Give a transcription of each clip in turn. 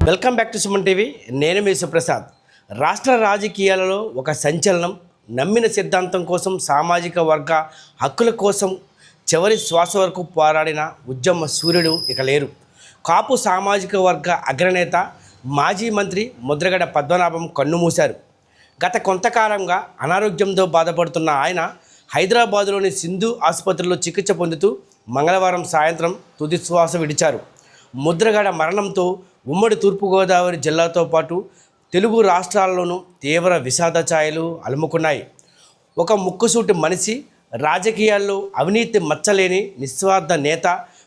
Welcome back to Suman TV. నేను మీ సుప్రసాద్. రాష్ట్ర రాజకీయాలలో ఒక సంచలనం. నమ్మిన సిద్ధాంతం కోసం, సామాజిక వర్గ హక్కుల కోసం చివరి శ్వాస వరకు పోరాడిన ఉద్యమ సూర్యుడు ఇక లేరు. కాపు సామాజిక వర్గ అగ్రనేత, మాజీ మంత్రి ముద్రగడ పద్మనాభం కన్నుమూశారు. గత కొంతకాలంగా అనారోగ్యంతో బాధపడుతున్న ఆయన హైదరాబాదులోని సింధు ఆసుపత్రిలో చికిత్స పొందుతూ మంగళవారం సాయంత్రం తుది శ్వాస విడిచారు. ముద్రగడ మరణంతో ఉమ్మడి తూర్పుగోదావరి జిల్లాతో పాటు తెలుగు రాష్ట్రాల్లోనూ తీవ్ర విషాద ఛాయలు అలుముకున్నాయి. ఒక ముక్కుసూటి మనిషి, రాజకీయాల్లో అవినీతి మచ్చలేని నిస్వార్థ నేత,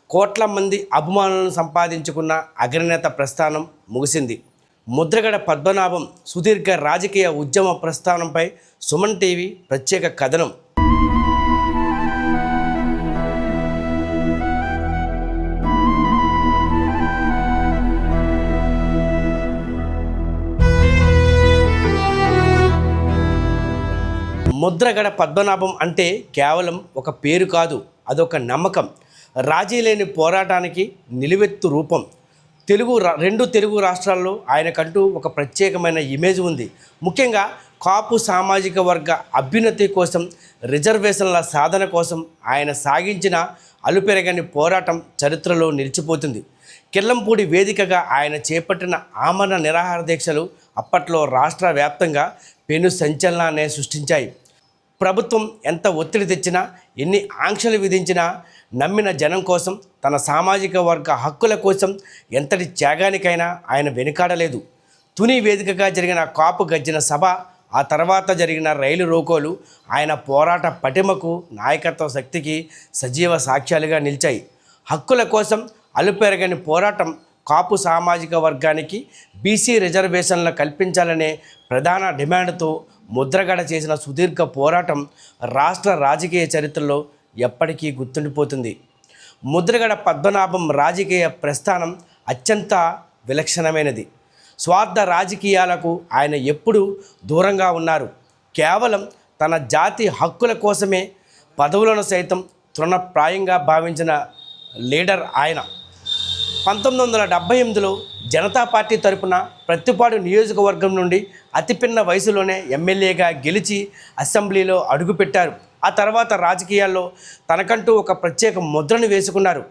కోట్ల మంది అభిమానులను సంపాదించుకున్న అగ్రనేత ప్రస్థానం ముగిసింది. ముద్రగడ పద్మనాభం సుదీర్ఘ రాజకీయ ఉద్యమ ప్రస్థానంపై సుమన్ టీవీ ప్రత్యేక కథనం. ముద్రగడ పద్మనాభం అంటే కేవలం ఒక పేరు కాదు, అదొక నమ్మకం. రాజీ లేని పోరాటానికి నిలువెత్తు రూపం. రెండు తెలుగు రాష్ట్రాల్లో ఆయనకంటూ ఒక ప్రత్యేకమైన ఇమేజ్ ఉంది. ముఖ్యంగా కాపు సామాజిక వర్గ అభ్యున్నతి కోసం, రిజర్వేషన్ల సాధన కోసం ఆయన సాగించిన అలుపెరగని పోరాటం చరిత్రలో నిలిచిపోతుంది. కిర్లంపూడి వేదికగా ఆయన చేపట్టిన ఆమరణ నిరాహార దీక్షలు అప్పట్లో రాష్ట్ర వ్యాప్తంగా పెను సంచలనాన్ని సృష్టించాయి. ప్రభుత్వం ఎంత ఒత్తిడి తెచ్చినా, ఎన్ని ఆంక్షలు విధించినా నమ్మిన జనం కోసం, తన సామాజిక వర్గ హక్కుల కోసం ఎంతటి త్యాగానికైనా ఆయన వెనుకాడలేదు. తుని వేదికగా జరిగిన కాపు గర్జన సభ, ఆ తర్వాత జరిగిన రైలు రోకోలు ఆయన పోరాట పటిమకు, నాయకత్వ శక్తికి సజీవ సాక్ష్యాలుగా నిలిచాయి. హక్కుల కోసం అలుపెరగని పోరాటం, కాపు సామాజిక వర్గానికి బీసీ రిజర్వేషన్లు కల్పించాలనే ప్రధాన డిమాండ్తో ముద్రగడ చేసిన సుదీర్ఘ పోరాటం రాష్ట్ర రాజకీయ చరిత్రలో ఎప్పటికీ గుర్తుండిపోతుంది. ముద్రగడ పద్మనాభం రాజకీయ ప్రస్థానం అత్యంత విలక్షణమైనది. స్వార్థ రాజకీయాలకు ఆయన ఎప్పుడూ దూరంగా ఉన్నారు. కేవలం తన జాతి హక్కుల కోసమే పదవులను సైతం తృణప్రాయంగా భావించిన లీడర్ ఆయన. 1978లో జనతా పార్టీ తరపున ప్రత్తిపాడు నియోజకవర్గం నుండి అతిపిన్న వయసులోనే ఎమ్మెల్యేగా గెలిచి అసెంబ్లీలో అడుగుపెట్టారు. ఆ తర్వాత రాజకీయాల్లో తనకంటూ ఒక ప్రత్యేక ముద్రను వేసుకున్నారు.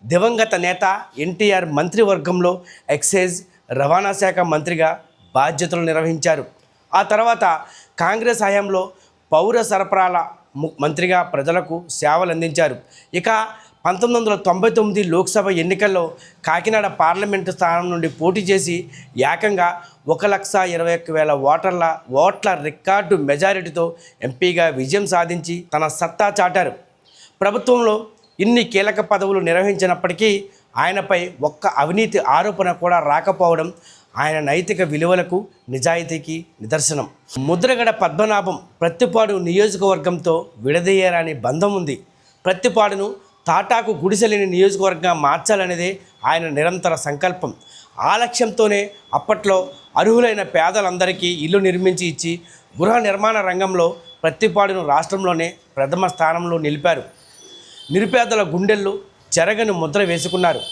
దివంగత నేత ఎన్టీఆర్ మంత్రివర్గంలో ఎక్సైజ్, రవాణా శాఖ మంత్రిగా బాధ్యతలు నిర్వహించారు. ఆ తర్వాత కాంగ్రెస్ హయాంలో పౌర సరఫరాల మంత్రిగా ప్రజలకు సేవలు అందించారు. ఇక 1999 లోక్సభ ఎన్నికల్లో కాకినాడ పార్లమెంటు స్థానం నుండి పోటీ చేసి ఏకంగా 1,21,000 ఓట్ల రికార్డు మెజారిటీతో ఎంపీగా విజయం సాధించి తన సత్తా చాటారు. ప్రభుత్వంలో ఇన్ని కీలక పదవులు నిర్వహించినప్పటికీ ఆయనపై ఒక్క అవినీతి ఆరోపణ కూడా రాకపోవడం ఆయన నైతిక విలువలకు, నిజాయితీకి నిదర్శనం. ముద్రగడ పద్మనాభం ప్రత్తిపాడు నియోజకవర్గంతో విడదీయరాని బంధం ఉంది. ప్రత్తిపాడును తాటాకు గుడిసెలేని నియోజకవర్గంగా మార్చాలనేదే ఆయన నిరంతర సంకల్పం. ఆ లక్ష్యంతోనే అప్పట్లో అర్హులైన పేదలందరికీ ఇల్లు నిర్మించి ఇచ్చి గృహ నిర్మాణ రంగంలో ప్రత్తిపాడును రాష్ట్రంలోనే ప్రథమ స్థానంలో నిలిపారు. నిరుపేదల గుండెల్లో చెరగని ముద్ర వేసుకున్నారు.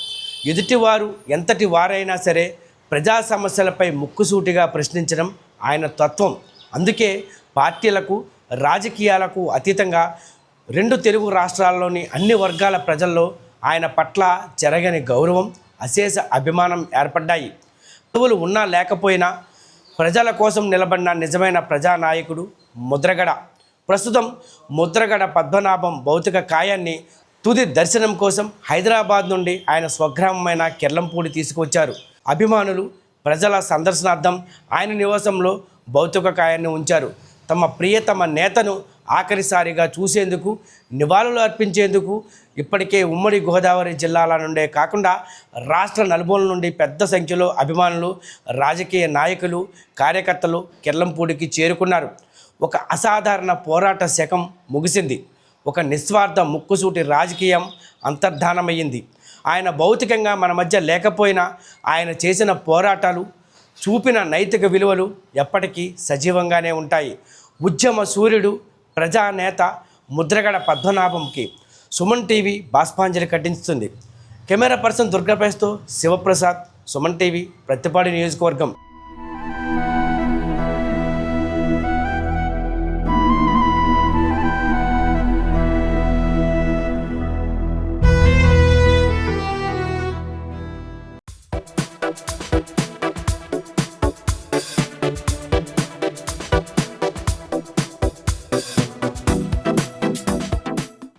ఎదుటివారు ఎంతటి వారైనా సరే ప్రజా సమస్యలపై ముక్కుసూటిగా ప్రశ్నించడం ఆయన తత్వం. అందుకే పార్టీలకు, రాజకీయాలకు అతీతంగా రెండు తెలుగు రాష్ట్రాల్లోని అన్ని వర్గాల ప్రజల్లో ఆయన పట్ల చెరగని గౌరవం, అశేష అభిమానం ఏర్పడ్డాయి. పదవులు ఉన్నా లేకపోయినా ప్రజల కోసం నిలబడిన నిజమైన ప్రజానాయకుడు ముద్రగడ. ప్రస్తుతం ముద్రగడ పద్మనాభం భౌతిక కాయాన్ని తుది దర్శనం కోసం హైదరాబాద్ నుండి ఆయన స్వగ్రామమైన కిర్లంపూడి తీసుకువచ్చారు. అభిమానులు, ప్రజల సందర్శనార్థం ఆయన నివాసంలో భౌతిక కాయాన్ని ఉంచారు. తమ ప్రియతమ నేతను ఆఖరిసారిగా చూసేందుకు, నివాళులు అర్పించేందుకు ఇప్పటికే ఉమ్మడి గోదావరి జిల్లాల నుండే కాకుండా రాష్ట్ర నలుమూలల నుండి పెద్ద సంఖ్యలో అభిమానులు, రాజకీయ నాయకులు, కార్యకర్తలు కిర్లంపూడికి చేరుకున్నారు. ఒక అసాధారణ పోరాట శకం ముగిసింది. ఒక నిస్వార్థ ముక్కుసూటి రాజకీయం అంతర్ధానమయ్యింది. ఆయన భౌతికంగా మన మధ్య లేకపోయినా ఆయన చేసిన పోరాటాలు, చూపిన నైతిక విలువలు ఎప్పటికీ సజీవంగానే ఉంటాయి. ఉద్యమ సూర్యుడు, ప్రజానేత ముద్రగడ పద్మనాభంకి సుమన్ టీవీ బాష్పాంజలి కట్టించుతుంది. కెమెరా పర్సన్ దుర్గాపేస్తో శివప్రసాద్. సుమన్ టీవీ, ప్రత్తిపాడు నియోజకవర్గం.